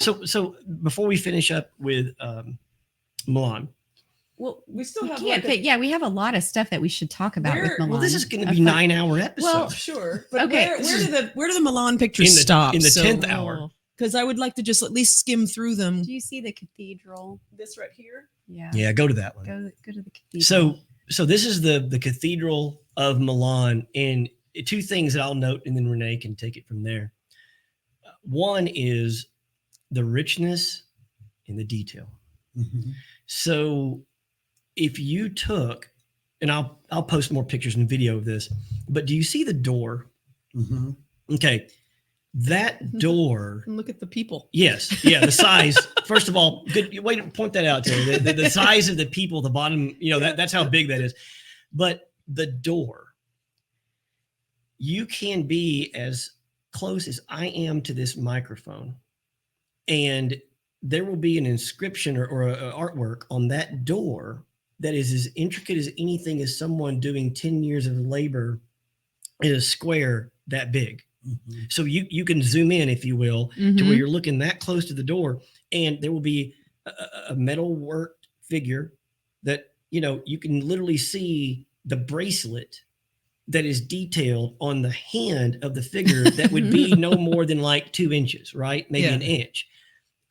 So before we finish up with Milan. Well, we still have we have a lot of stuff that we should talk about with Milan. Well, this is going to be 9-hour episode. Well, sure. But Okay. where do the Milan pictures stop? In the 10th hour. Because I would like to just at least skim through them. Do you see the cathedral? This right here? Yeah. Yeah, go to that one. Go to the cathedral. So this is the Cathedral of Milan, and two things that I'll note, and then Renee can take it from there. One is the richness in the detail. Mm-hmm. So if you took, and I'll post more pictures and video of this, but do you see the door? Mm-hmm. Okay. That door. And look at the people. Yes. Yeah. The size. First of all, good way to point that out, Terry. The size of the people at the bottom, that's how big that is. But the door, you can be as close as I am to this microphone, and there will be an inscription or an artwork on that door that is as intricate as anything as someone doing 10 years of labor in a square that big. Mm-hmm. So you can zoom in, if you will, to where you're looking that close to the door, and there will be a metal worked figure that, you can literally see the bracelet that is detailed on the hand of the figure that would be no more than like 2 inches, right? Maybe an inch.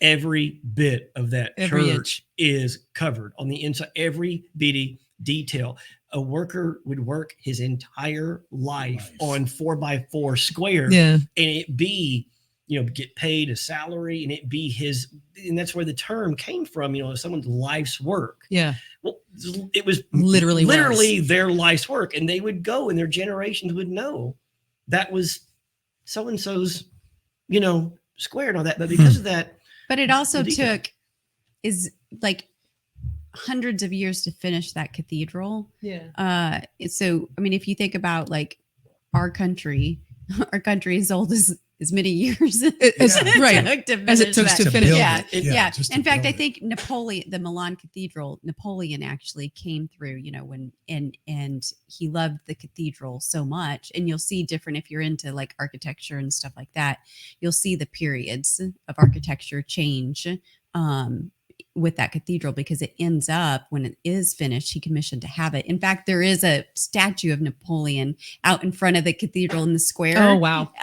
Every bit of that church is covered on the inside, every bitty detail. A worker would work his entire life on 4x4 square, and it be, get paid a salary, and it be his, and that's where the term came from, someone's life's work. Yeah. Well, it was literally their life's work, and they would go, and their generations would know that was so-and-so's, square and all that. But because of that, but it also is like hundreds of years to finish that cathedral. Yeah. So, I mean, if you think about like our country is old as many years as it took to finish. Yeah. In fact, I think the Milan Cathedral, Napoleon actually came through, when and he loved the cathedral so much. And you'll see different, if you're into like architecture and stuff like that, you'll see the periods of architecture change with that cathedral, because it ends up, when it is finished, he commissioned to have it. In fact, there is a statue of Napoleon out in front of the cathedral in the square. Oh, wow.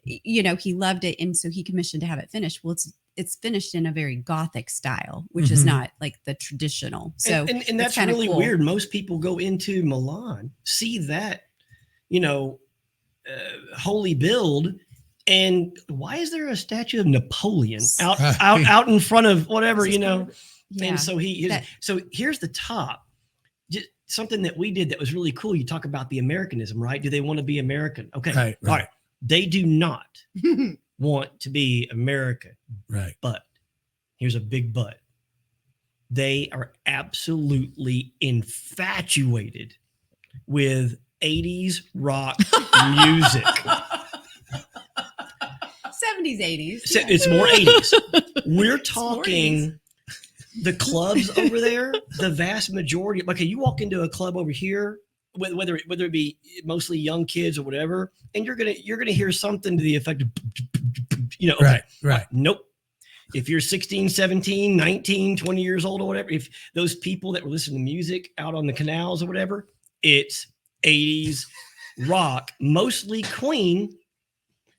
He loved it. And so he commissioned to have it finished. Well, it's finished in a very Gothic style, which is not like the traditional. So, and that's really cool. Weird. Most people go into Milan, see that, holy build, and why is there a statue of Napoleon out in front of whatever, Yeah. And so so here's the top. Just something that we did that was really cool. You talk about the Americanism, right? Do they want to be American? Okay. Right. All right. They do not want to be American. Right. But here's a big but. They are absolutely infatuated with 80s rock music. 70s, 80s. So it's more 80s. We're talking the clubs over there, the vast majority. Okay, you walk into a club over here, whether it be mostly young kids or whatever, and you're gonna hear something to the effect of, Right. Nope. If you're 16, 17, 19, 20 years old or whatever, if those people that were listening to music out on the canals or whatever, it's 80s rock, mostly Queen.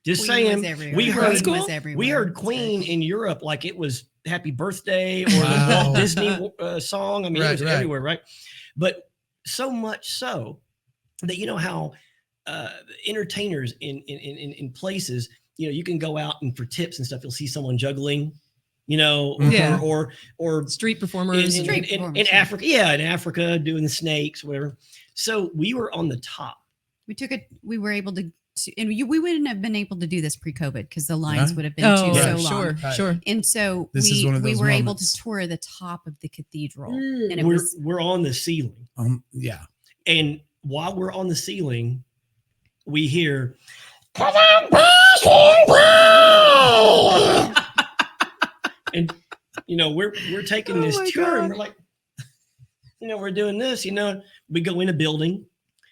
Just saying, we heard Queen in Europe like it was Happy Birthday or the Walt Disney song. I mean, it was everywhere, right? But so much so that how entertainers in places, you can go out and for tips and stuff, you'll see someone juggling, or street performers in Africa. Yeah, in Africa doing the snakes, whatever. So we were on the top. We were able to. And we wouldn't have been able to do this pre-COVID because the lines would have been so long. Sure. And so we were able to tour the top of the cathedral. And we're on the ceiling. Yeah. And while we're on the ceiling, we hear, and we're taking this tour, and we're like, we're doing this, we go in a building.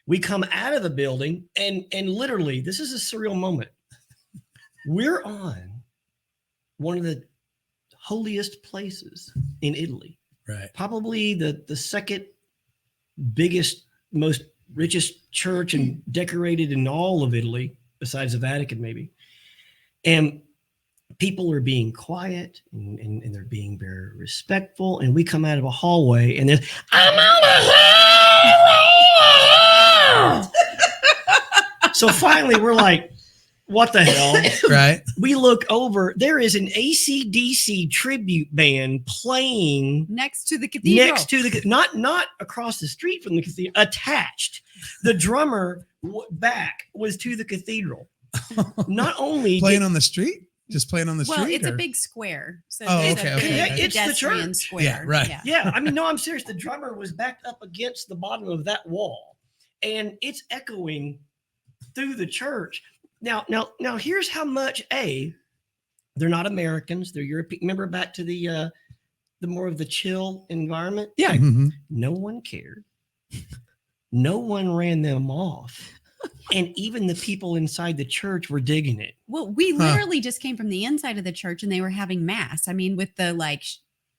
We come out of the building, and literally, this is a surreal moment. We're on one of the holiest places in Italy. Right. Probably the second biggest, most richest church and decorated in all of Italy, besides the Vatican, maybe. And people are being quiet and they're being very respectful. And we come out of a hallway and there's, I'm on a hallway. So finally we're like, what the hell? Right. We look over. There is an AC/DC tribute band playing next to the cathedral. Next to the not across the street from the cathedral, attached. The drummer back was to the cathedral. Not only playing on the street, just playing on the street. Well, it's a big square. So okay. It's the church square. Yeah, right. Yeah, I mean, no, I'm serious. The drummer was backed up against the bottom of that wall, and it's echoing through the church. Now, here's how much they're not Americans. They're European. Remember back to the more of the chill environment. Yeah. Mm-hmm. No one cared. No one ran them off, and even the people inside the church were digging it. Well, we literally just came from the inside of the church, and they were having mass. I mean, with the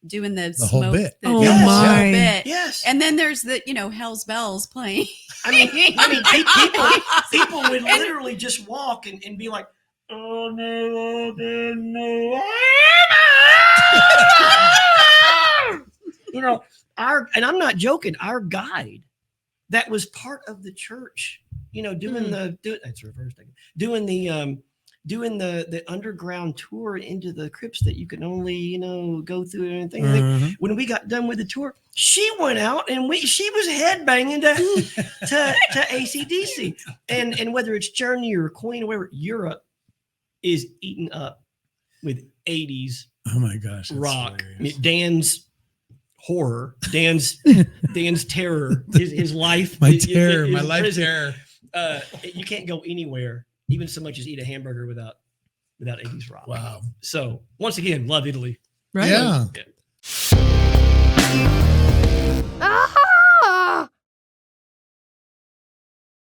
doing the whole smoke. bit. Oh my! Bit. Yes. And then there's the Hell's Bells playing. I mean, people would literally just walk and be like, "Oh no, no!" And I'm not joking. Our guide, that was part of the church, doing that's reverse thing, doing the underground tour into the crypts that you can only go through and things. Mm-hmm. When we got done with the tour, she went out and she was headbanging to AC/DC, and whether it's Journey or Queen or whatever, Europe is eaten up with 80s Oh my gosh, that's rock. hilarious. Dan's horror, Dan's terror, his life, My his terror, my life prison. terror. You can't go anywhere, even so much as eat a hamburger without 80s rock. Wow. So once again, love Italy. Right. Yeah. Yeah.